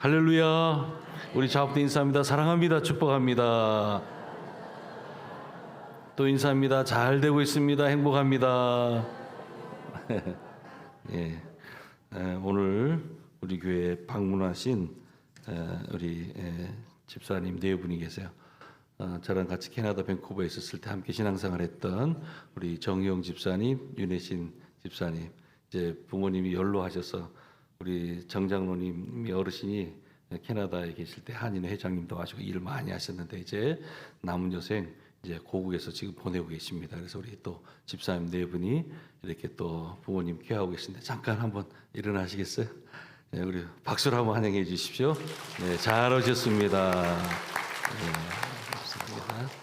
할렐루야. 우리 자업도 인사합니다. 사랑합니다. 축복합니다. 또 인사합니다. 잘 되고 있습니다. 행복합니다. 예, 오늘 우리 교회에 방문하신 우리 집사님 네 분이 계세요. 저랑 같이 캐나다 밴쿠버에 있었을 때 함께 신앙생활했던 우리 정희영 집사님, 윤혜신 집사님. 이제 부모님이 연로하셔서 우리 정장로님 어르신이 캐나다에 계실 때 한인회 회장님도 하시고 일을 많이 하셨는데 이제 남은 여생 이제 고국에서 지금 보내고 계십니다. 그래서 우리 또 집사님 네 분이 이렇게 또 부모님 케어하고 계신데 잠깐 한번 일어나시겠어요? 네, 우리 박수로 한번 환영해 주십시오. 네, 잘 오셨습니다. 네, 감사합니다.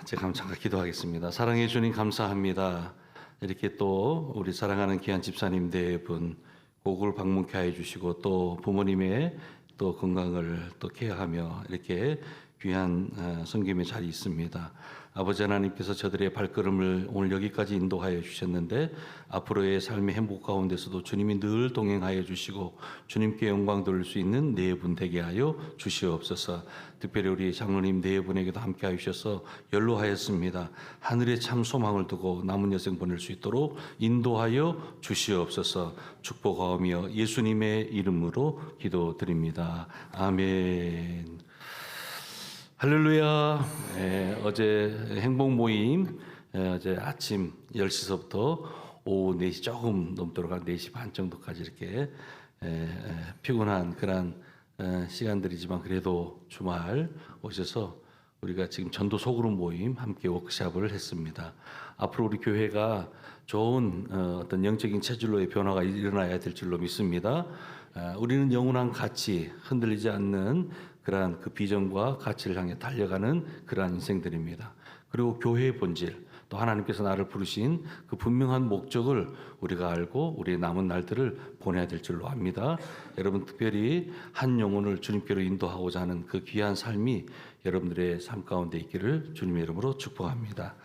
제가 잠깐 기도하겠습니다. 사랑해 주님 감사합니다. 이렇게 또 우리 사랑하는 귀한 집사님 네 분 고국을 방문케 해 주시고 또 부모님의 또 건강을 또 케어하며 이렇게 귀한 섬김의 자리 있습니다. 아버지 하나님께서 저들의 발걸음을 오늘 여기까지 인도하여 주셨는데 앞으로의 삶의 행복 가운데서도 주님이 늘 동행하여 주시고 주님께 영광 돌릴 수 있는 네 분 되게 하여 주시옵소서. 특별히 우리 장로님 네 분에게도 함께 하셔서 연로하였습니다. 하늘에 참 소망을 두고 남은 여생 보낼 수 있도록 인도하여 주시옵소서. 축복하오며 예수님의 이름으로 기도드립니다. 아멘. 할렐루야. 어제 행복 모임 어제 아침 10시서부터 오후 4시 조금 넘도록 한 4시 반 정도까지 이렇게 피곤한 그런 시간들이지만 그래도 주말 오셔서 우리가 지금 전도 소그룹 모임 함께 워크숍을 했습니다. 앞으로 우리 교회가 좋은 어떤 영적인 체질로의 변화가 일어나야 될 줄로 믿습니다. 우리는 영원한 가치, 흔들리지 않는 그러한 그 비전과 가치를 향해 달려가는 그러한 인생들입니다. 그리고 교회의 본질, 또 하나님께서 나를 부르신 그 분명한 목적을 우리가 알고 우리의 남은 날들을 보내야 될 줄로 압니다. 여러분 특별히 한 영혼을 주님께로 인도하고자 하는 그 귀한 삶이 여러분들의 삶 가운데 있기를 주님의 이름으로 축복합니다.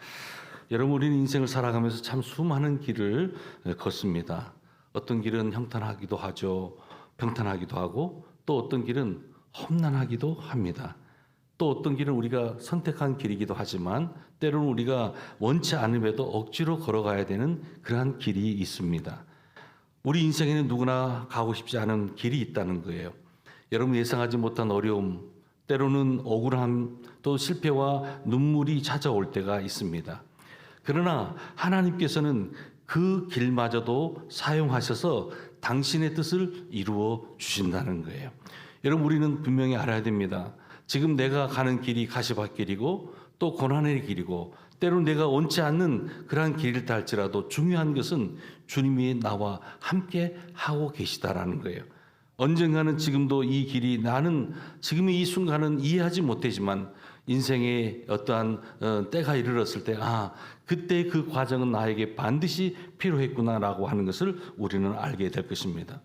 여러분 우리는 인생을 살아가면서 참 수많은 길을 걷습니다. 어떤 길은 형탄하기도 하죠. 평탄하기도 하고 또 어떤 길은 험난하기도 합니다. 또 어떤 길은 우리가 선택한 길이기도 하지만 때로는 우리가 원치 않음에도 억지로 걸어가야 되는 그러한 길이 있습니다. 우리 인생에는 누구나 가고 싶지 않은 길이 있다는 거예요. 여러분 예상하지 못한 어려움, 때로는 억울함, 또 실패와 눈물이 찾아올 때가 있습니다. 그러나 하나님께서는 그 길마저도 사용하셔서 당신의 뜻을 이루어 주신다는 거예요. 여러분 우리는 분명히 알아야 됩니다. 지금 내가 가는 길이 가시밭길이고 또 고난의 길이고 때로는 내가 원치 않는 그러한 길이다 할지라도 중요한 것은 주님이 나와 함께 하고 계시다라는 거예요. 언젠가는 지금도 이 길이 나는 지금의 이 순간은 이해하지 못하지만 인생의 어떠한 때가 이르렀을 때 그때 그 과정은 나에게 반드시 필요했구나라고 하는 것을 우리는 알게 될 것입니다.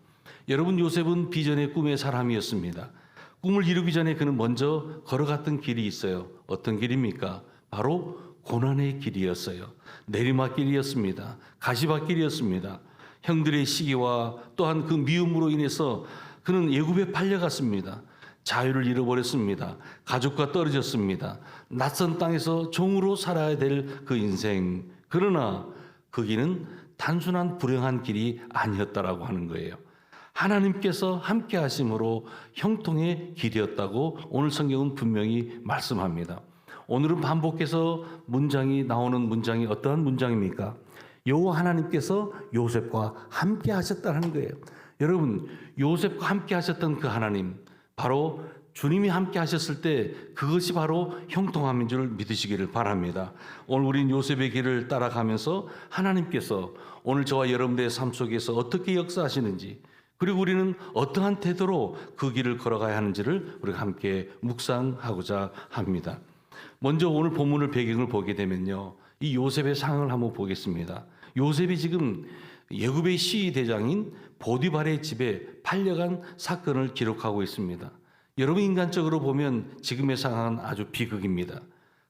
여러분 요셉은 비전의 꿈의 사람이었습니다. 꿈을 이루기 전에 그는 먼저 걸어갔던 길이 있어요. 어떤 길입니까? 바로 고난의 길이었어요. 내리막길이었습니다. 가시밭길이었습니다. 형들의 시기와 또한 그 미움으로 인해서 그는 애굽에 팔려갔습니다. 자유를 잃어버렸습니다. 가족과 떨어졌습니다. 낯선 땅에서 종으로 살아야 될 그 인생. 그러나 그 길은 단순한 불행한 길이 아니었다라고 하는 거예요. 하나님께서 함께 하심으로 형통의 길이었다고 오늘 성경은 분명히 말씀합니다. 오늘은 반복해서 문장이 나오는 문장이 어떠한 문장입니까? 여호와 하나님께서 요셉과 함께 하셨다는 거예요. 여러분 요셉과 함께 하셨던 그 하나님 바로 주님이 함께 하셨을 때 그것이 바로 형통함인 줄 믿으시기를 바랍니다. 오늘 우린 요셉의 길을 따라가면서 하나님께서 오늘 저와 여러분들의 삶 속에서 어떻게 역사하시는지 그리고 우리는 어떠한 태도로 그 길을 걸어가야 하는지를 우리가 함께 묵상하고자 합니다. 먼저 오늘 본문을 배경을 보게 되면요. 이 요셉의 상황을 한번 보겠습니다. 요셉이 지금 애굽의 시위대장인 보디발의 집에 팔려간 사건을 기록하고 있습니다. 여러분 인간적으로 보면 지금의 상황은 아주 비극입니다.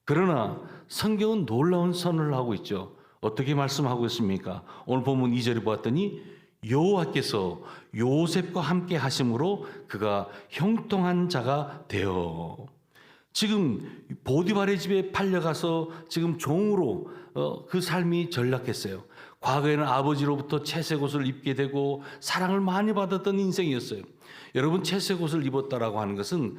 그러나 성경은 놀라운 선언을 하고 있죠. 어떻게 말씀하고 있습니까? 오늘 본문 2절에 보았더니 여호와께서 요셉과 함께 하심으로 그가 형통한 자가 되어. 지금 보디발의 집에 팔려가서 지금 종으로 그 삶이 전락했어요. 과거에는 아버지로부터 채색 옷을 입게 되고 사랑을 많이 받았던 인생이었어요. 여러분, 채색 옷을 입었다라고 하는 것은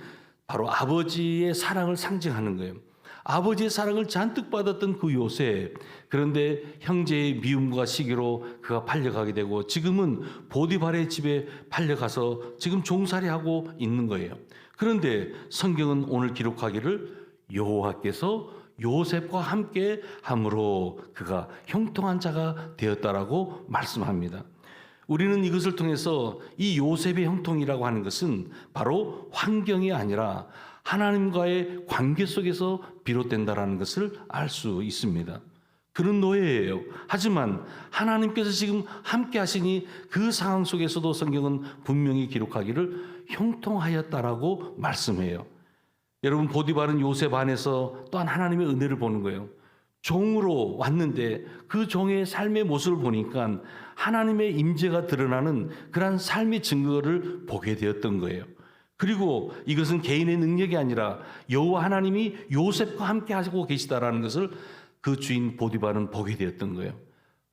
바로 아버지의 사랑을 상징하는 거예요. 아버지의 사랑을 잔뜩 받았던 그 요셉, 그런데 형제의 미움과 시기로 그가 팔려가게 되고 지금은 보디발의 집에 팔려가서 지금 종살이하고 있는 거예요. 그런데 성경은 오늘 기록하기를 여호와께서 요셉과 함께 함으로 그가 형통한 자가 되었다라고 말씀합니다. 우리는 이것을 통해서 이 요셉의 형통이라고 하는 것은 바로 환경이 아니라 하나님과의 관계 속에서 비롯된다라는 것을 알 수 있습니다. 그는 노예예요. 하지만 하나님께서 지금 함께 하시니 그 상황 속에서도 성경은 분명히 기록하기를 형통하였다라고 말씀해요. 여러분, 보디발은 요셉 안에서 또한 하나님의 은혜를 보는 거예요. 종으로 왔는데 그 종의 삶의 모습을 보니까 하나님의 임재가 드러나는 그러한 삶의 증거를 보게 되었던 거예요. 그리고 이것은 개인의 능력이 아니라 여호와 하나님이 요셉과 함께 하시고 계시다라는 것을 그 주인 보디발은 보게 되었던 거예요.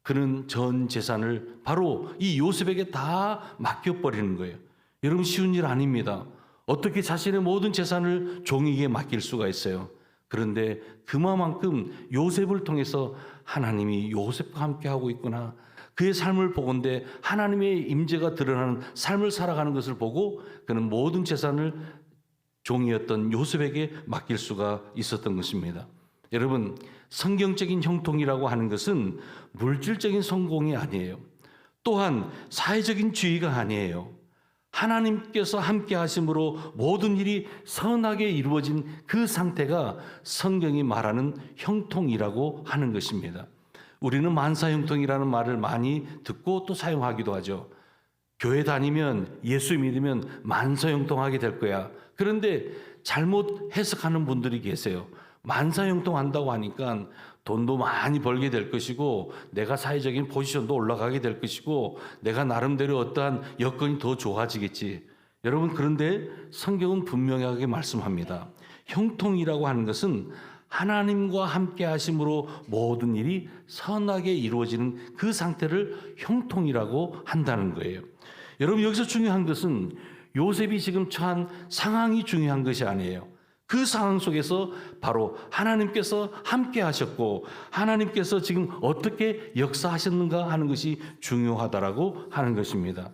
그는 전 재산을 바로 이 요셉에게 다 맡겨버리는 거예요. 여러분, 쉬운 일 아닙니다. 어떻게 자신의 모든 재산을 종에게 맡길 수가 있어요? 그런데 그만큼 요셉을 통해서 하나님이 요셉과 함께 하고 있구나, 그의 삶을 보건대 하나님의 임재가 드러나는 삶을 살아가는 것을 보고 그는 모든 재산을 종이었던 요셉에게 맡길 수가 있었던 것입니다. 여러분, 성경적인 형통이라고 하는 것은 물질적인 성공이 아니에요. 또한 사회적인 지위가 아니에요. 하나님께서 함께 하심으로 모든 일이 선하게 이루어진 그 상태가 성경이 말하는 형통이라고 하는 것입니다. 우리는 만사형통이라는 말을 많이 듣고 또 사용하기도 하죠. 교회 다니면, 예수 믿으면 만사형통하게 될 거야. 그런데 잘못 해석하는 분들이 계세요. 만사형통한다고 하니까 돈도 많이 벌게 될 것이고 내가 사회적인 포지션도 올라가게 될 것이고 내가 나름대로 어떠한 여건이 더 좋아지겠지. 여러분, 그런데 성경은 분명하게 말씀합니다. 형통이라고 하는 것은 하나님과 함께 하심으로 모든 일이 선하게 이루어지는 그 상태를 형통이라고 한다는 거예요. 여러분, 여기서 중요한 것은 요셉이 지금 처한 상황이 중요한 것이 아니에요. 그 상황 속에서 바로 하나님께서 함께 하셨고 하나님께서 지금 어떻게 역사하셨는가 하는 것이 중요하다라고 하는 것입니다.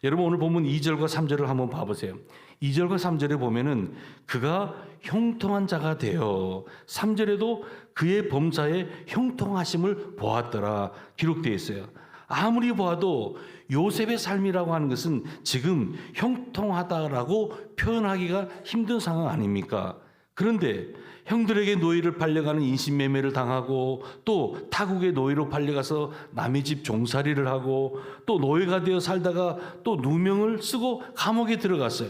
여러분, 오늘 본문 2절과 3절을 한번 봐보세요. 2절과 3절에 보면은 그가 형통한 자가 되어, 3절에도 그의 범사에 형통하심을 보았더라 기록되어 있어요. 아무리 보아도 요셉의 삶이라고 하는 것은 지금 형통하다라고 표현하기가 힘든 상황 아닙니까? 그런데 형들에게 노예를 팔려가는 인신매매를 당하고 또 타국의 노예로 팔려가서 남의 집 종살이를 하고 또 노예가 되어 살다가 또 누명을 쓰고 감옥에 들어갔어요.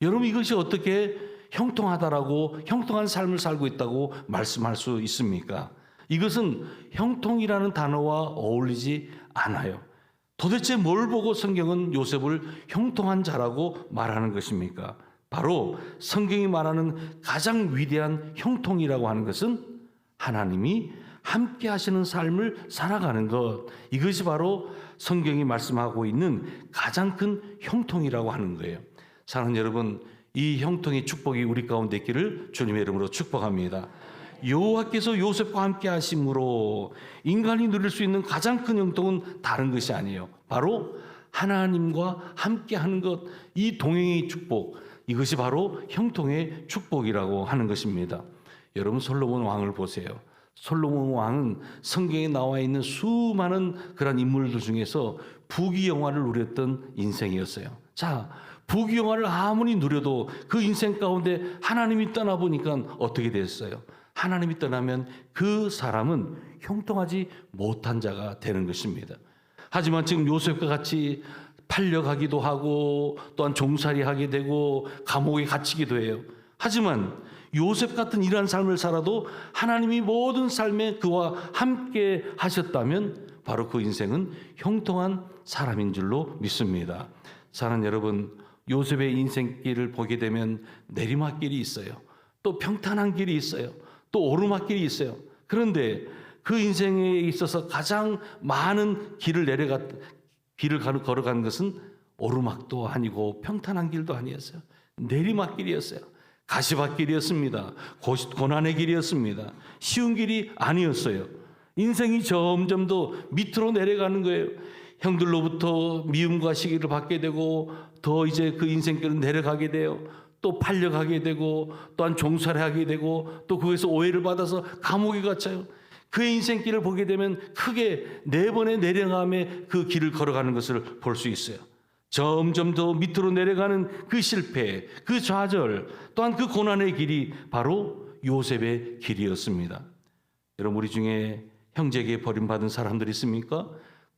여러분, 이것이 어떻게 형통하다라고, 형통한 삶을 살고 있다고 말씀할 수 있습니까? 이것은 형통이라는 단어와 어울리지 않아요. 도대체 뭘 보고 성경은 요셉을 형통한 자라고 말하는 것입니까? 바로 성경이 말하는 가장 위대한 형통이라고 하는 것은 하나님이 함께 하시는 삶을 살아가는 것, 이것이 바로 성경이 말씀하고 있는 가장 큰 형통이라고 하는 거예요. 사랑하는 여러분, 이 형통의 축복이 우리 가운데 있기를 주님의 이름으로 축복합니다. 여호와께서 요셉과 함께 하심으로 인간이 누릴 수 있는 가장 큰 형통은 다른 것이 아니에요. 바로 하나님과 함께 하는 것, 이 동행의 축복, 이것이 바로 형통의 축복이라고 하는 것입니다. 여러분, 솔로몬 왕을 보세요. 솔로몬 왕은 성경에 나와 있는 수많은 그런 인물들 중에서 부귀영화를 누렸던 인생이었어요. 자, 부귀영화를 아무리 누려도 그 인생 가운데 하나님이 떠나보니까 어떻게 됐어요? 하나님이 떠나면 그 사람은 형통하지 못한 자가 되는 것입니다. 하지만 지금 요셉과 같이 팔려가기도 하고 또한 종살이하게 되고 감옥에 갇히기도 해요. 하지만 요셉 같은 이러한 삶을 살아도 하나님이 모든 삶에 그와 함께 하셨다면 바로 그 인생은 형통한 사람인 줄로 믿습니다. 사랑하는 여러분, 요셉의 인생길을 보게 되면 내리막길이 있어요. 또 평탄한 길이 있어요. 또 오르막길이 있어요. 그런데 그 인생에 있어서 가장 많은 길을 걸어간 것은 오르막도 아니고 평탄한 길도 아니었어요. 내리막길이었어요. 가시밭길이었습니다. 고난의 길이었습니다. 쉬운 길이 아니었어요. 인생이 점점 더 밑으로 내려가는 거예요. 형들로부터 미움과 시기를 받게 되고 더 이제 그 인생길은 내려가게 돼요. 또 팔려가게 되고 또한 종살이 하게 되고 또 거기서 오해를 받아서 감옥에 갇혀요. 그의 인생길을 보게 되면 크게 4번의 내려감의 그 길을 걸어가는 것을 볼 수 있어요. 점점 더 밑으로 내려가는 그 실패, 그 좌절, 또한 그 고난의 길이 바로 요셉의 길이었습니다. 여러분, 우리 중에 형제에게 버림받은 사람들이 있습니까?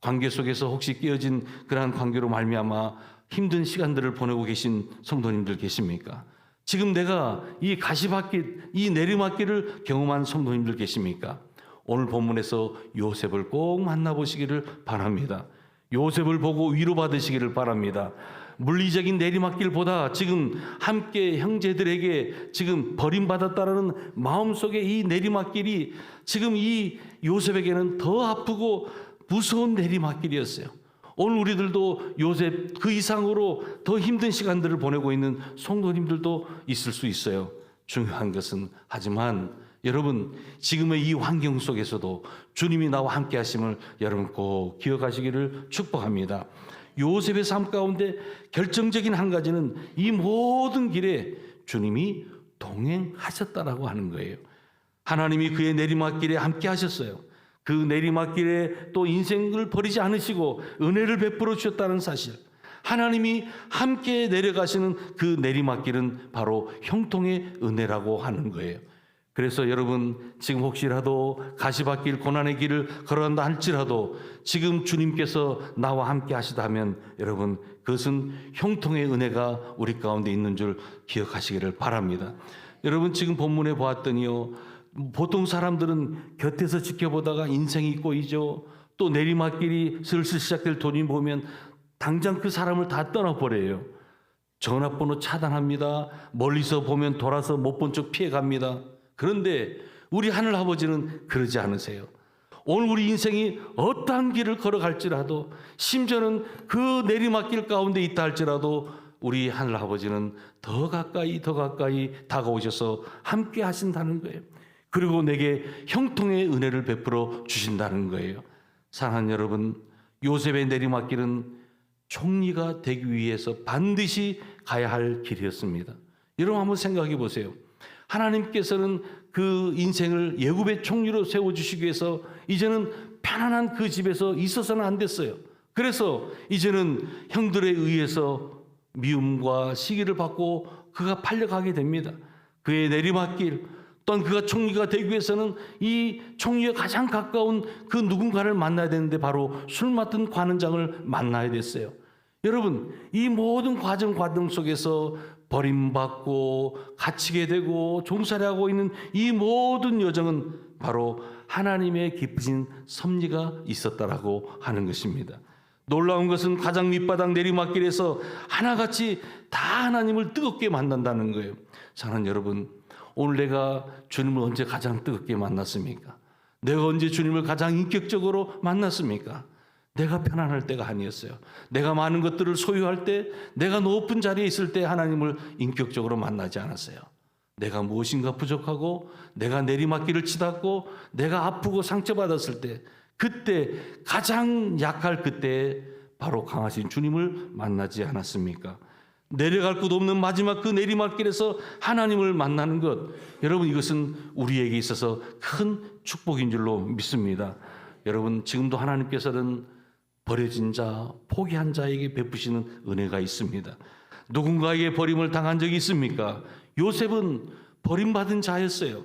관계 속에서 혹시 깨어진 그러한 관계로 말미암아 힘든 시간들을 보내고 계신 성도님들 계십니까? 지금 내가 이 가시밭길, 이 내리막길을 경험한 성도님들 계십니까? 오늘 본문에서 요셉을 꼭 만나보시기를 바랍니다. 요셉을 보고 위로받으시기를 바랍니다. 물리적인 내리막길보다 지금 함께 형제들에게 지금 버림받았다는 마음속에 이 내리막길이 지금 이 요셉에게는 더 아프고 무서운 내리막길이었어요. 오늘 우리들도 요셉 그 이상으로 더 힘든 시간들을 보내고 있는 성도님들도 있을 수 있어요. 중요한 것은 하지만 여러분, 지금의 이 환경 속에서도 주님이 나와 함께 하심을 여러분 꼭 기억하시기를 축복합니다. 요셉의 삶 가운데 결정적인 한 가지는 이 모든 길에 주님이 동행하셨다라고 하는 거예요. 하나님이 그의 내리막길에 함께 하셨어요. 그 내리막길에 또 인생을 버리지 않으시고 은혜를 베풀어 주셨다는 사실, 하나님이 함께 내려가시는 그 내리막길은 바로 형통의 은혜라고 하는 거예요. 그래서 여러분, 지금 혹시라도 가시밭길 고난의 길을 걸어간다 할지라도 지금 주님께서 나와 함께 하시다면 여러분, 그것은 형통의 은혜가 우리 가운데 있는 줄 기억하시기를 바랍니다. 여러분, 지금 본문에 보았더니요, 보통 사람들은 곁에서 지켜보다가 인생이 꼬이죠. 또 내리막길이 슬슬 시작될 돈이 보면 당장 그 사람을 다 떠나버려요. 전화번호 차단합니다. 멀리서 보면 돌아서 못 본 척 피해갑니다. 그런데 우리 하늘 아버지는 그러지 않으세요. 오늘 우리 인생이 어떠한 길을 걸어갈지라도, 심지어는 그 내리막길 가운데 있다 할지라도 우리 하늘 아버지는 더 가까이 다가오셔서 함께 하신다는 거예요. 그리고 내게 형통의 은혜를 베풀어 주신다는 거예요. 사랑하는 여러분, 요셉의 내리막길은 총리가 되기 위해서 반드시 가야 할 길이었습니다. 여러분, 한번 생각해 보세요. 하나님께서는 그 인생을 예굽의 총리로 세워주시기 위해서 이제는 편안한 그 집에서 있어서는 안 됐어요. 그래서 이제는 형들에 의해서 미움과 시기를 받고 그가 팔려가게 됩니다. 그의 내리막길, 또한 그가 총리가 되기 위해서는 이 총리에 가장 가까운 그 누군가를 만나야 되는데 바로 술 맡은 관원장을 만나야 됐어요. 여러분, 이 모든 과정 속에서 버림받고 갇히게 되고 종살이하고 있는 이 모든 여정은 바로 하나님의 깊으신 섭리가 있었다라고 하는 것입니다. 놀라운 것은 가장 밑바닥 내리막길에서 하나같이 다 하나님을 뜨겁게 만난다는 거예요. 사랑하는 여러분, 오늘 내가 주님을 언제 가장 뜨겁게 만났습니까? 내가 언제 주님을 가장 인격적으로 만났습니까? 내가 편안할 때가 아니었어요. 내가 많은 것들을 소유할 때, 내가 높은 자리에 있을 때 하나님을 인격적으로 만나지 않았어요. 내가 무엇인가 부족하고, 내가 내리막길을 치닫고, 내가 아프고 상처받았을 때, 그때 가장 약할 그때 바로 강하신 주님을 만나지 않았습니까? 내려갈 곳 없는 마지막 그 내리막길에서 하나님을 만나는 것, 여러분, 이것은 우리에게 있어서 큰 축복인 줄로 믿습니다. 여러분, 지금도 하나님께서는 버려진 자, 포기한 자에게 베푸시는 은혜가 있습니다. 누군가에게 버림을 당한 적이 있습니까? 요셉은 버림받은 자였어요.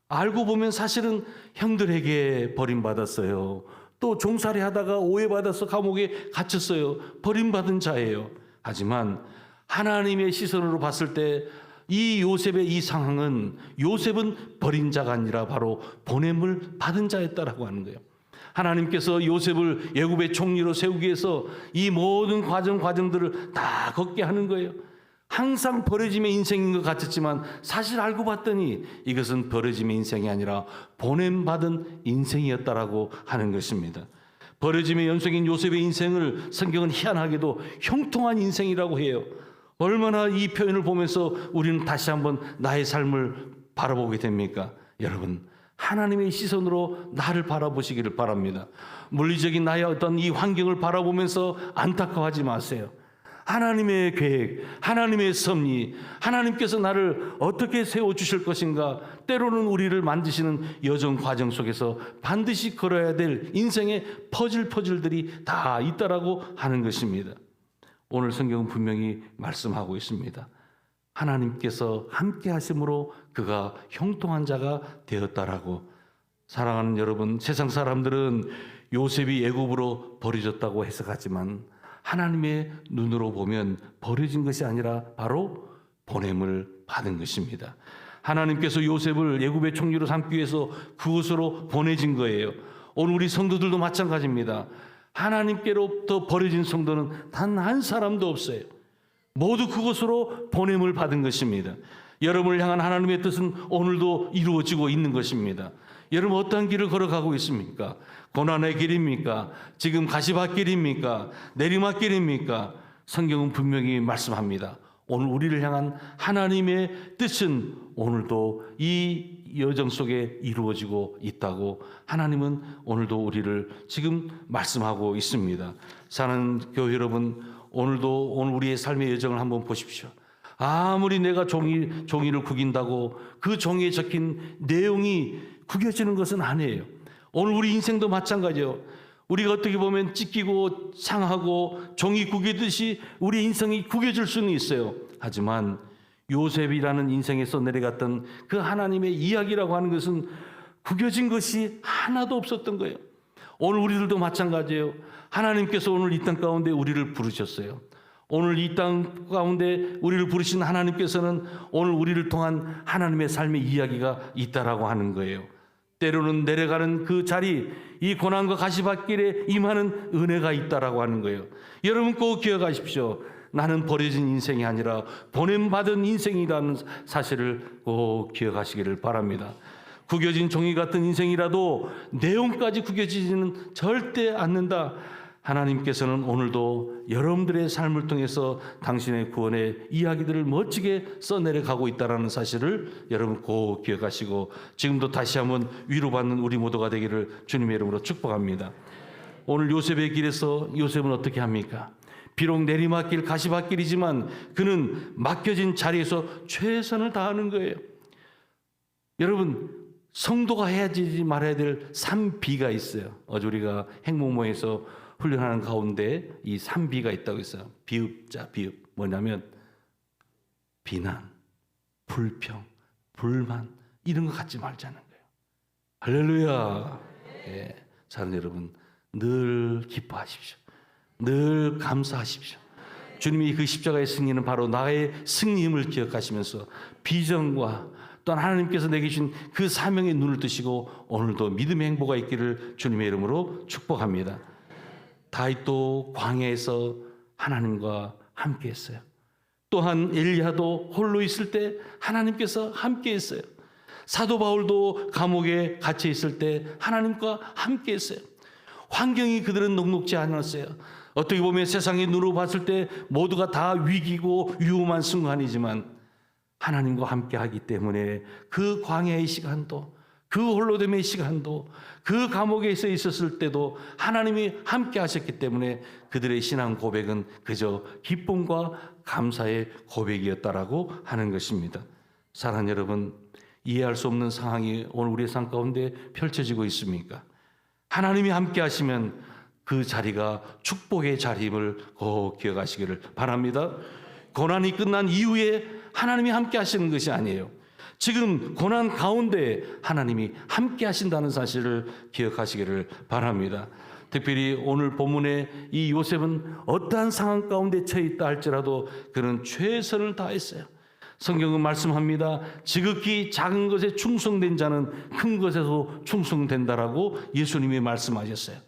알고 보면 사실은 형들에게 버림받았어요. 또 종살이 하다가 오해받아서 감옥에 갇혔어요. 버림받은 자예요. 하지만 하나님의 시선으로 봤을 때 이 요셉의 이 상황은, 요셉은 버린 자가 아니라 바로 보냄을 받은 자였다라고 하는 거예요. 하나님께서 요셉을 애굽의 총리로 세우기 위해서 이 모든 과정들을 다 겪게 하는 거예요. 항상 버려짐의 인생인 것 같았지만 사실 알고 봤더니 이것은 버려짐의 인생이 아니라 보냄받은 인생이었다라고 하는 것입니다. 버려짐의 연속인 요셉의 인생을 성경은 희한하게도 형통한 인생이라고 해요. 얼마나 이 표현을 보면서 우리는 다시 한번 나의 삶을 바라보게 됩니까? 여러분, 하나님의 시선으로 나를 바라보시기를 바랍니다. 물리적인 나의 어떤 이 환경을 바라보면서 안타까워하지 마세요. 하나님의 계획, 하나님의 섭리, 하나님께서 나를 어떻게 세워주실 것인가, 때로는 우리를 만드시는 여정 과정 속에서 반드시 걸어야 될 인생의 퍼즐들이 다 있다라고 하는 것입니다. 오늘 성경은 분명히 말씀하고 있습니다. 하나님께서 함께 하심으로 그가 형통한 자가 되었다라고. 사랑하는 여러분, 세상 사람들은 요셉이 애굽으로 버려졌다고 해석하지만 하나님의 눈으로 보면 버려진 것이 아니라 바로 보냄을 받은 것입니다. 하나님께서 요셉을 애굽의 총리로 삼기 위해서 그곳으로 보내진 거예요. 오늘 우리 성도들도 마찬가지입니다. 하나님께로부터 버려진 성도는 단 한 사람도 없어요. 모두 그곳으로 보냄을 받은 것입니다. 여러분을 향한 하나님의 뜻은 오늘도 이루어지고 있는 것입니다. 여러분, 어떠한 길을 걸어가고 있습니까? 고난의 길입니까? 지금 가시밭길입니까? 내리막길입니까? 성경은 분명히 말씀합니다. 오늘 우리를 향한 하나님의 뜻은 오늘도 이 여정 속에 이루어지고 있다고 하나님은 오늘도 우리를 지금 말씀하고 있습니다. 사랑하는 교회 여러분, 오늘도 오늘 우리의 삶의 여정을 한번 보십시오. 아무리 내가 종이를 구긴다고 그 종이에 적힌 내용이 구겨지는 것은 아니에요. 오늘 우리 인생도 마찬가지예요. 우리가 어떻게 보면 찢기고 상하고 종이 구기듯이 우리 인생이 구겨질 수는 있어요. 하지만 요셉이라는 인생에서 내려갔던 그 하나님의 이야기라고 하는 것은 구겨진 것이 하나도 없었던 거예요. 오늘 우리들도 마찬가지예요. 하나님께서 오늘 이 땅 가운데 우리를 부르셨어요. 오늘 이 땅 가운데 우리를 부르신 하나님께서는 오늘 우리를 통한 하나님의 삶의 이야기가 있다라고 하는 거예요. 때로는 내려가는 그 자리, 이 고난과 가시밭길에 임하는 은혜가 있다라고 하는 거예요. 여러분 꼭 기억하십시오. 나는 버려진 인생이 아니라 보냄받은 인생이라는 사실을 꼭 기억하시기를 바랍니다. 구겨진 종이 같은 인생이라도 내용까지 구겨지지는 절대 않는다. 하나님께서는 오늘도 여러분들의 삶을 통해서 당신의 구원의 이야기들을 멋지게 써내려가고 있다는 사실을 여러분 꼭 기억하시고 지금도 다시 한번 위로받는 우리 모두가 되기를 주님의 이름으로 축복합니다. 오늘 요셉의 길에서 요셉은 어떻게 합니까? 비록 내리막길 가시밭길이지만 그는 맡겨진 자리에서 최선을 다하는 거예요. 여러분, 성도가 해야지 말아야 될 3B가 있어요. 어제 우리가 행복모에서 훈련하는 가운데 이 3B가 있다고 했어요. 비읍자, 비읍. 뭐냐면 비난, 불평, 불만 이런 거 갖지 말자는 거예요. 할렐루야. 예, 사랑하는 여러분, 늘 기뻐하십시오. 늘 감사하십시오. 주님이 그 십자가의 승리는 바로 나의 승리임을 기억하시면서 비전과 또한 하나님께서 내게 주신 그 사명의 눈을 뜨시고 오늘도 믿음의 행보가 있기를 주님의 이름으로 축복합니다. 다윗도 광야에서 하나님과 함께 했어요. 또한 엘리야도 홀로 있을 때 하나님께서 함께 했어요. 사도 바울도 감옥에 갇혀 있을 때 하나님과 함께 했어요. 환경이 그들은 녹록지 않았어요. 어떻게 보면 세상의 눈으로 봤을 때 모두가 다 위기고 위험한 순간이지만 하나님과 함께 하기 때문에 그 광야의 시간도, 그 홀로됨의 시간도, 그 감옥에서 있었을 때도 하나님이 함께 하셨기 때문에 그들의 신앙 고백은 그저 기쁨과 감사의 고백이었다라고 하는 것입니다. 사랑하는 여러분, 이해할 수 없는 상황이 오늘 우리의 삶 가운데 펼쳐지고 있습니까? 하나님이 함께 하시면 그 자리가 축복의 자리임을 꼭 기억하시기를 바랍니다. 고난이 끝난 이후에 하나님이 함께 하시는 것이 아니에요. 지금 고난 가운데 하나님이 함께 하신다는 사실을 기억하시기를 바랍니다. 특별히 오늘 본문에 이 요셉은 어떠한 상황 가운데 처해 있다 할지라도 그는 최선을 다했어요. 성경은 말씀합니다. 지극히 작은 것에 충성된 자는 큰 것에서 충성된다라고 예수님이 말씀하셨어요.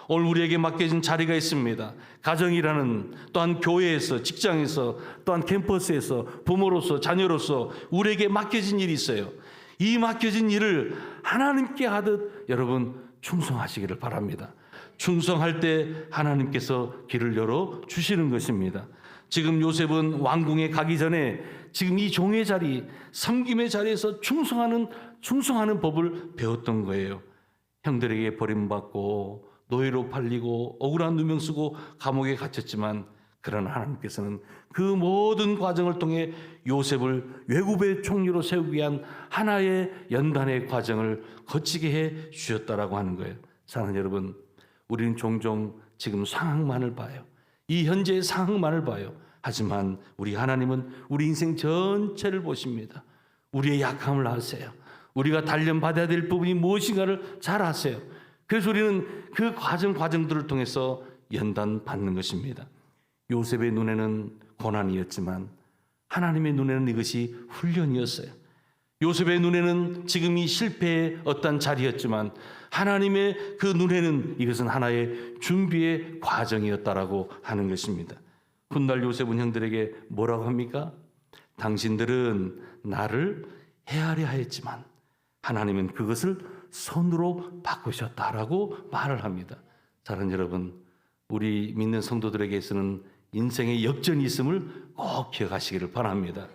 오늘 우리에게 맡겨진 자리가 있습니다. 가정이라는, 또한 교회에서, 직장에서, 또한 캠퍼스에서, 부모로서, 자녀로서 우리에게 맡겨진 일이 있어요. 이 맡겨진 일을 하나님께 하듯 여러분 충성하시기를 바랍니다. 충성할 때 하나님께서 길을 열어 주시는 것입니다. 지금 요셉은 왕궁에 가기 전에 지금 이 종의 자리, 섬김의 자리에서 충성하는 법을 배웠던 거예요. 형들에게 버림받고 노예로 팔리고 억울한 누명 쓰고 감옥에 갇혔지만, 그러나 하나님께서는 그 모든 과정을 통해 요셉을 외국의 총리로 세우기 위한 하나의 연단의 과정을 거치게 해 주셨다라고 하는 거예요. 사랑하는 여러분, 우리는 종종 지금 상황만을 봐요. 이 현재의 상황만을 봐요. 하지만 우리 하나님은 우리 인생 전체를 보십니다. 우리의 약함을 아세요. 우리가 단련받아야 될 부분이 무엇인가를 잘 아세요. 그래서 우리는 그 과정들을 통해서 연단받는 것입니다. 요셉의 눈에는 고난이었지만 하나님의 눈에는 이것이 훈련이었어요. 요셉의 눈에는 지금 이 실패의 어떤 자리였지만 하나님의 그 눈에는 이것은 하나의 준비의 과정이었다라고 하는 것입니다. 훗날 요셉은 형들에게 뭐라고 합니까? 당신들은 나를 헤아려 하였지만 하나님은 그것을 선으로 바꾸셨다라고 말을 합니다. 사랑하는 여러분, 우리 믿는 성도들에게서는 인생의 역전이 있음을 꼭 기억하시기를 바랍니다.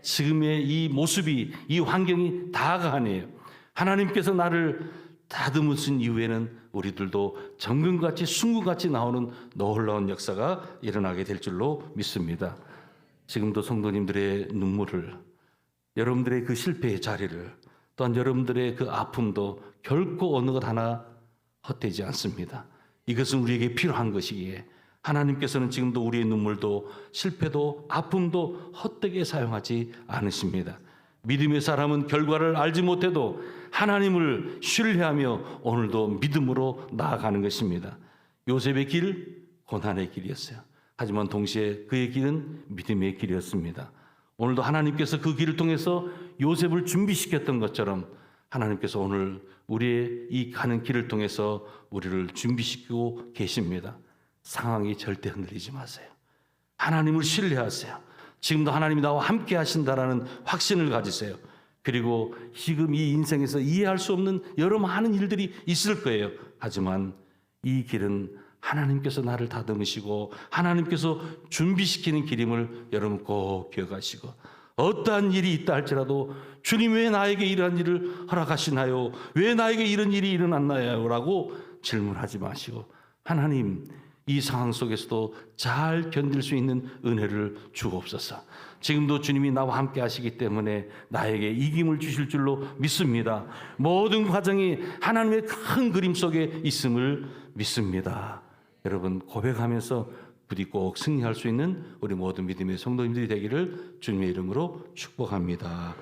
지금의 이 모습이, 이 환경이 다가 아니에요. 하나님께서 나를 다듬으신 이후에는 우리들도 정금같이 순금같이 나오는 놀라운 역사가 일어나게 될 줄로 믿습니다. 지금도 성도님들의 눈물을, 여러분들의 그 실패의 자리를, 또한 여러분들의 그 아픔도 결코 어느 것 하나 헛되지 않습니다. 이것은 우리에게 필요한 것이기에 하나님께서는 지금도 우리의 눈물도 실패도 아픔도 헛되게 사용하지 않으십니다. 믿음의 사람은 결과를 알지 못해도 하나님을 신뢰하며 오늘도 믿음으로 나아가는 것입니다. 요셉의 길, 고난의 길이었어요. 하지만 동시에 그의 길은 믿음의 길이었습니다. 오늘도 하나님께서 그 길을 통해서 요셉을 준비시켰던 것처럼 하나님께서 오늘 우리의 이 가는 길을 통해서 우리를 준비시키고 계십니다. 상황이 절대 흔들리지 마세요. 하나님을 신뢰하세요. 지금도 하나님이 나와 함께 하신다라는 확신을 가지세요. 그리고 지금 이 인생에서 이해할 수 없는 여러 많은 일들이 있을 거예요. 하지만 이 길은 하나님께서 나를 다듬으시고 하나님께서 준비시키는 길임을 여러분 꼭 기억하시고, 어떠한 일이 있다 할지라도 주님 왜 나에게 이러한 일을 허락하시나요? 왜 나에게 이런 일이 일어났나요? 라고 질문하지 마시고, 하나님 이 상황 속에서도 잘 견딜 수 있는 은혜를 주옵소서. 지금도 주님이 나와 함께 하시기 때문에 나에게 이김을 주실 줄로 믿습니다. 모든 과정이 하나님의 큰 그림 속에 있음을 믿습니다. 여러분 고백하면서 부디 꼭 승리할 수 있는 우리 모든 믿음의 성도님들이 되기를 주님의 이름으로 축복합니다.